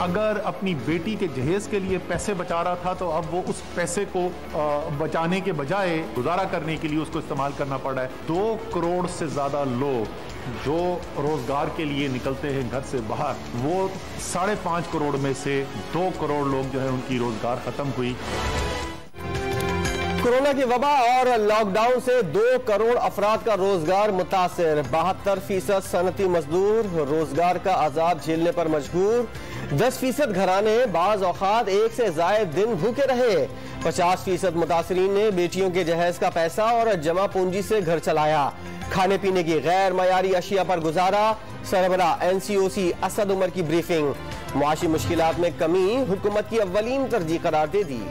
अगर अपनी बेटी के जहेज के लिए पैसे बचा रहा था तो अब वो उस पैसे को बचाने के बजाय गुजारा करने के लिए उसको इस्तेमाल करना पड़ रहा है। 2 करोड़ से ज्यादा लोग जो रोजगार के लिए निकलते हैं घर से बाहर, वो 5.5 करोड़ में से 2 करोड़ लोग जो है उनकी रोजगार खत्म हुई। कोरोना की वबा और लॉकडाउन से 2 करोड़ अफराद का रोजगार मुतासिर। 72% सनती मजदूर रोजगार का अजाब झेलने पर मजबूर। 10% घराने बाज औकात 1 से ज्यादा दिन भूखे रहे। 50% मुतासरीन ने बेटियों के जहेज का पैसा और जमा पूंजी से घर चलाया। खाने पीने की गैर मयारी अशिया पर गुजारा। सरबरा NCOC असद उमर की ब्रीफिंग। मुआशी मुश्किलात में कमी हुकूमत की अव्वलीन तरजीह करार दे दी।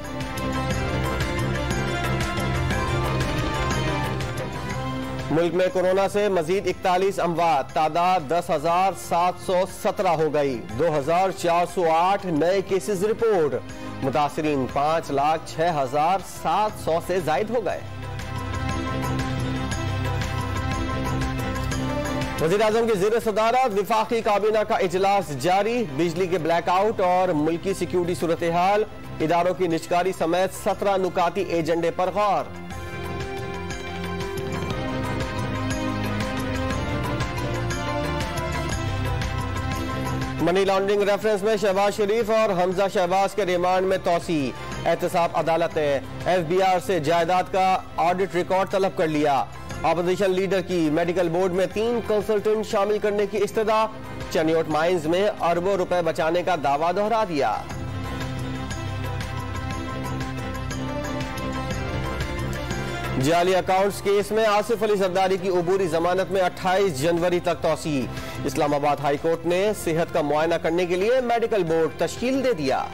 मुल्क में कोरोना से मजीद 41 अमवात, तादाद 10,717 हो गई। 2,408 नए केसेस रिपोर्ट। मुतासरीन 5,06,700 से जायद हो गए। वज़ीर आज़म की ज़ेर सदारत विफाकी काबीना का इजलास जारी। बिजली के ब्लैकआउट और मुल्की सिक्योरिटी सूरत हाल, इदारों की निजकारी समेत 17 नुकाती एजेंडे पर गौर। मनी लॉन्ड्रिंग रेफरेंस में शहबाज शरीफ और हमजा शहबाज के रिमांड में तोसी। एहतसाब अदालत ने FBI से जायदाद का ऑडिट रिकॉर्ड तलब कर लिया। अपोजिशन लीडर की मेडिकल बोर्ड में 3 कंसल्टेंट शामिल करने की इस्तदा। चनियोट माइंस में अरबों रुपए बचाने का दावा दोहरा दिया। जाली अकाउंट्स केस में आसिफ अली जरदारी की उबूरी जमानत में 28 जनवरी तक तौसी। इस्लामाबाद हाई कोर्ट ने सेहत का मुआयना करने के लिए मेडिकल बोर्ड तश्कील दे दिया।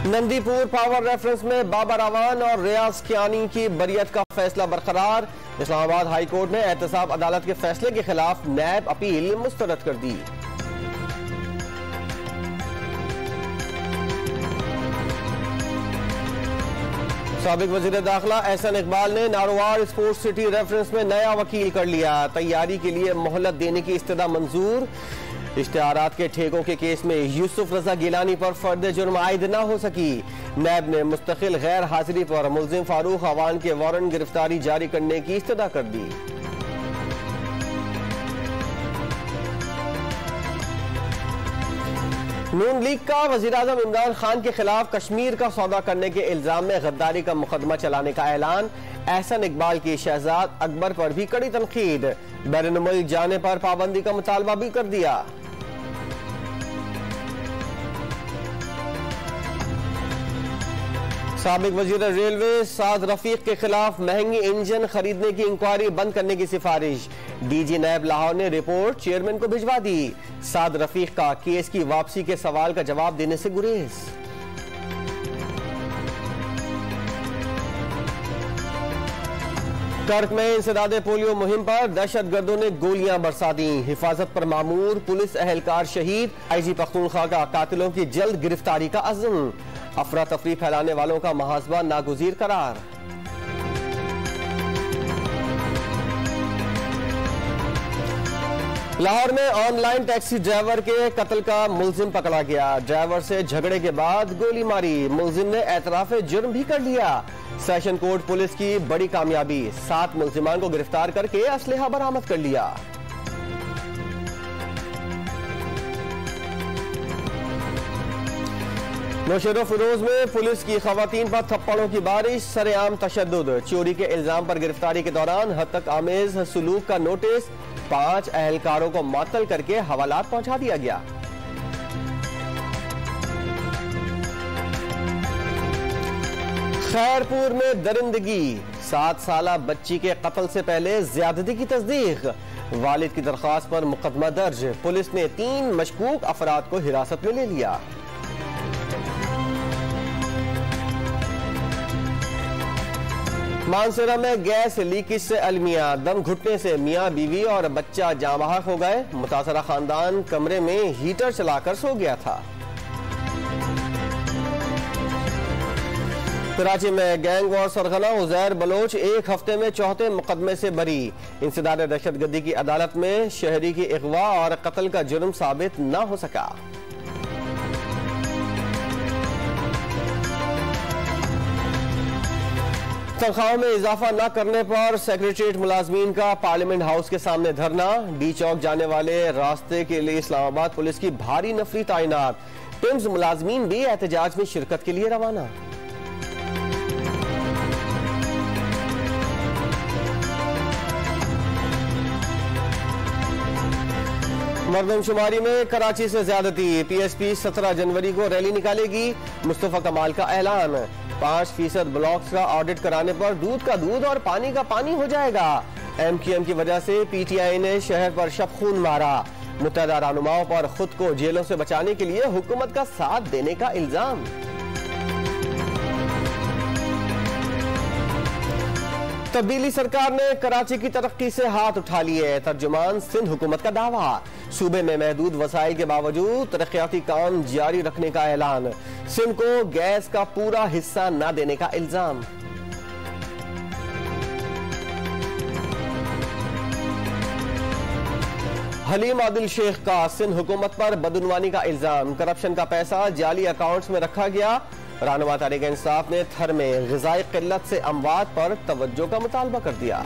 नंदीपुर पावर रेफरेंस में बाबर अवान और रियाज कियानी की बरियत का फैसला बरकरार। इस्लामाबाद हाई कोर्ट ने एहतसाब अदालत के फैसले के खिलाफ नैब अपील मुस्तरद कर दी। साबिक वजीर दाखिला एहसन इकबाल ने नारोवार स्पोर्ट्स सिटी रेफरेंस में नया वकील कर लिया। तैयारी के लिए मोहलत देने की इस्तदा मंजूर। इश्तिहारात के ठेकों के केस में यूसुफ रजा गिलानी पर फर्द जुर्म आयद न हो सकी। नैब ने मुस्तकिल गैर हाजिरी पर मुल्जिम फारूक अवान के वारंट गिरफ्तारी जारी करने की इस्तदा कर दी। नून लीग का वजीर आजम इमरान खान के खिलाफ कश्मीर का सौदा करने के इल्जाम में गद्दारी का मुकदमा चलाने का ऐलान। एहसन इकबाल की शहजाद अकबर पर भी कड़ी तनकीद। बैरून मुल्क जाने पर पाबंदी का मुतालबा भी कर दिया। साबिक वजीर रेलवे साद रफीक के खिलाफ महंगी इंजन खरीदने की इंक्वायरी बंद करने की सिफारिश। DG नैब लाहौर ने रिपोर्ट चेयरमैन को भिजवा दी। साद रफीक का केस की वापसी के सवाल का जवाब देने से गुरेज। कर्क में इंसदादे पोलियो मुहिम पर दहशतगर्दों ने गोलियां बरसा दी। हिफाजत पर मामूर पुलिस एहलकार शहीद। IG पख्तूनख्वा का कातिलों की जल्द गिरफ्तारी का अज़्म। अफरा तफरी फैलाने वालों का मुहासबा नागुज़ीर करार। लाहौर में ऑनलाइन टैक्सी ड्राइवर के कत्ल का मुल्जिम पकड़ा गया। ड्राइवर से झगड़े के बाद गोली मारी। मुल्जिम ने एतराफ़े जुर्म भी कर लिया। सेशन कोर्ट पुलिस की बड़ी कामयाबी। 7 मुल्जिमान को गिरफ्तार करके असलहा बरामद कर लिया। नौशेरो फिरोज में पुलिस की खवातीन पर थप्पड़ों की बारिश। सरेआम तशद्दुद। चोरी के इल्जाम पर गिरफ्तारी के दौरान हद तक आमेज सुलूक का नोटिस। 5 अहलकारों को मुअत्तल करके हवालात पहुंचा दिया गया। खैरपुर में दरिंदगी। 7 साला बच्ची के कत्ल से पहले ज्यादती की तस्दीक। वालिद की दरख्वास्त पर मुकदमा दर्ज। पुलिस ने 3 मशकूक अफराद को हिरासत में ले लिया। मानसरा में गैस लीकेज से अलमिया। दम घुटने से मियां बीवी और बच्चा जाँ बहक हो गए। मुतासरा खानदान कमरे में हीटर चलाकर सो गया था। कराची में गैंग वॉर सरगना उजैर बलोच एक हफ्ते में चौथे मुकदमे से बरी। इंसदाद दहशतगर्दी की अदालत में शहरी की अगवा और कत्ल का जुर्म साबित न हो सका। तनख्वाहों में इजाफा न करने पर सेक्रेटरीट मुलाजमीन का पार्लियामेंट हाउस के सामने धरना। डी चौक जाने वाले रास्ते के लिए इस्लामाबाद पुलिस की भारी नफरी तैनात। टिम्स मुलाजमीन भी एहतजाज में शिरकत के लिए रवाना। मरदमशुमारी में कराची से ज्यादती। पीएसपी 17 जनवरी को रैली निकालेगी। मुस्तफा कमाल का ऐलान। 5% ब्लॉक्स का ऑडिट कराने पर दूध का दूध और पानी का पानी हो जाएगा। MQM की वजह से PTI ने शहर पर शब खून मारा। मुत्तहदा रहनुमाओं पर खुद को जेलों से बचाने के लिए हुकूमत का साथ देने का इल्जाम। तब्दीली सरकार ने कराची की तरक्की से हाथ उठा लिए। तर्जुमान सिंध हुकूमत का दावा। सूबे में महदूद वसाइल के बावजूद तरक्याती काम जारी रखने का ऐलान। सिंध को गैस का पूरा हिस्सा न देने का इल्जाम। हलीम आदिल शेख का सिंध हुकूमत पर बदउनवानी का इल्जाम। करप्शन का पैसा जाली अकाउंट्स में रखा गया। रहनुमा तहरीक इंसाफ ने थर में ग़िज़ाई किल्लत से अमवात पर तवज्जो का मुतालबा कर दिया।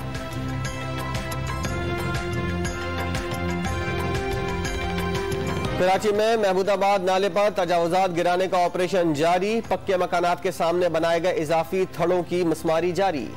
कराची में महमूदाबाद नाले पर तजावुजात गिराने का ऑपरेशन जारी। पक्के मकानात के सामने बनाए गए इजाफी थड़ों की मसमारी जारी।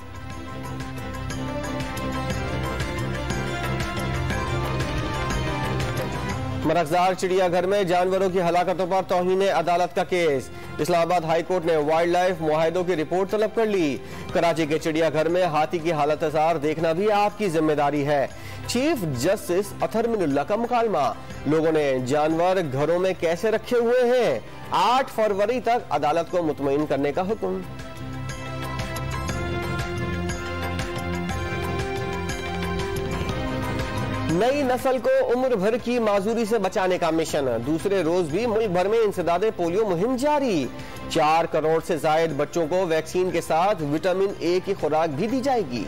मरकजार चिड़ियाघर में जानवरों की हलाकतों पर तौहीन अदालत का केस। इस्लामाबाद हाई कोर्ट ने वाइल्ड लाइफ मुआहिदों की रिपोर्ट तलब कर ली। कराची के चिड़ियाघर में हाथी की हालत-ए-ज़ार देखना भी आपकी जिम्मेदारी है। चीफ जस्टिस अतहर मिनुल्लाह का मुकालमा। लोगों ने जानवर घरों में कैसे रखे हुए हैं। 8 फरवरी तक अदालत को मुतमईन करने का हुक्म। नई नस्ल को उम्र भर की माजूरी से बचाने का मिशन। दूसरे रोज भी मुल्क भर में इंसदादे पोलियो मुहिम जारी। 4 करोड़ से जायद बच्चों को वैक्सीन के साथ विटामिन ए की खुराक भी दी जाएगी।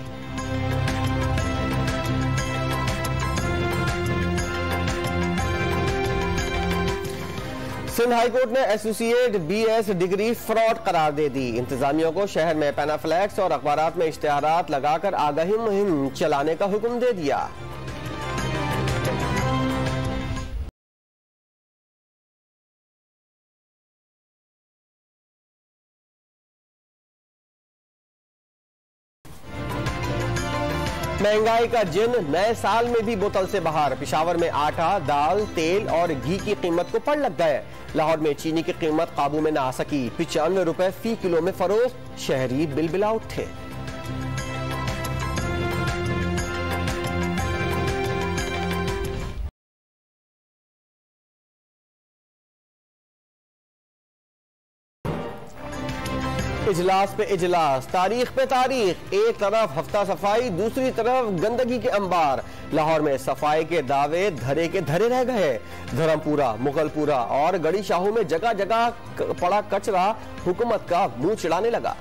सिंध हाई कोर्ट ने एसोसिएट BS डिग्री फ्रॉड करार दे दी। इंतजामिया को शहर में पैनाफ्लैक्स और अखबारात में इश्तिहारात लगाकर आगाही मुहिम चलाने का हुक्म दे दिया। महंगाई का जिन नए साल में भी बोतल से बाहर। पिशावर में आटा, दाल, तेल और घी की कीमत को पड़ लग गए। लाहौर में चीनी की कीमत काबू में ना आ सकी। 95 रुपए फी किलो में फरोख्त। शहरी बिलबिला उठे। इजलास पे इजलास, तारीख पे तारीख। एक तरफ हफ्ता सफाई, दूसरी तरफ गंदगी के अंबार। लाहौर में सफाई के दावे धरे के धरे रह गए। धर्मपुरा, मुगलपुरा और गड़ी शाहू में जगह जगह पड़ा कचरा हुकूमत का मुंह चिढ़ाने लगा।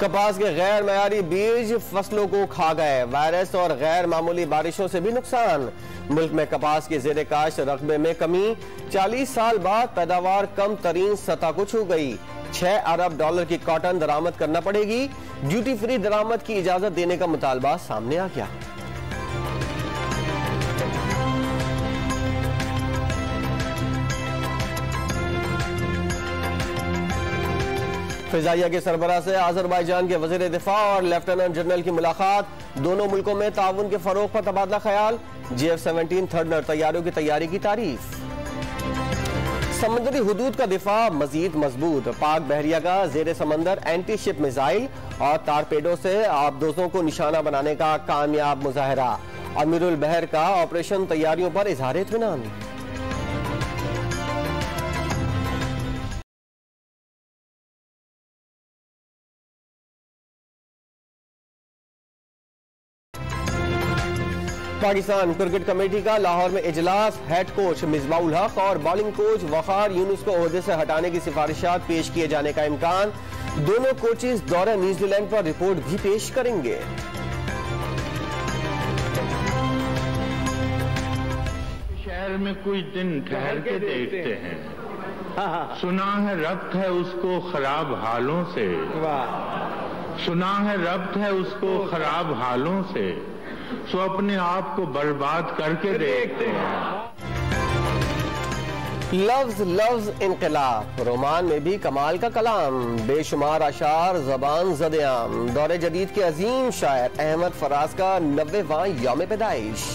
कपास के गैर मयारी बीज फसलों को खा गए। वायरस और गैर मामूली बारिशों से भी नुकसान। मुल्क में कपास के ज़ेरे काश्त रकबे में कमी। 40 साल बाद पैदावार कम तरीन सतह को छू गई। 6 अरब डॉलर की कॉटन दरामद करना पड़ेगी। ड्यूटी फ्री दरामद की इजाजत देने का मुतालबा सामने आ गया। फिजाइया के सरबराह से आज़रबाईजान के वज़ीर दिफा और लेफ्टिनेंट जनरल की मुलाकात। दोनों मुल्कों में ताउन के फरोग पर तबादला ख्याल। GF-17 थर्डनर तैयारियों की तैयारी की तारीफ। समुद्री हुदूद का दिफा मजीद मजबूत। पाक बहरिया का जेर समंदर एंटी शिप मिसाइल और टारपेडो से आबदोजों को निशाना बनाने का कामयाब मुजाहरा। अमीरुल बहर का ऑपरेशन तैयारियों पर इजहार इत्मीनान। पाकिस्तान क्रिकेट कमेटी का लाहौर में इजलास। हेड कोच मिसबाउल हक और बॉलिंग कोच वकार यूनुस को ओहदे से हटाने की सिफारिशात पेश किए जाने का इम्कान। दोनों कोचेज दौरे न्यूजीलैंड पर रिपोर्ट भी पेश करेंगे। शहर में कुछ दिन ठहर के देखते हैं। सुना है रब्त है उसको खराब हालों से, सुना है रब्त है उसको खराब हालों से, सो अपने आप को बर्बाद करके देखते हैं। लफ्ज लफ्ज इनकलाब, रोमान में भी कमाल का कलाम, बेशुमार अशार ज़बान ज़द-ए-आम। दौरे जदीद के अजीम शायर अहमद फराज का 90वां यौम पैदाइश।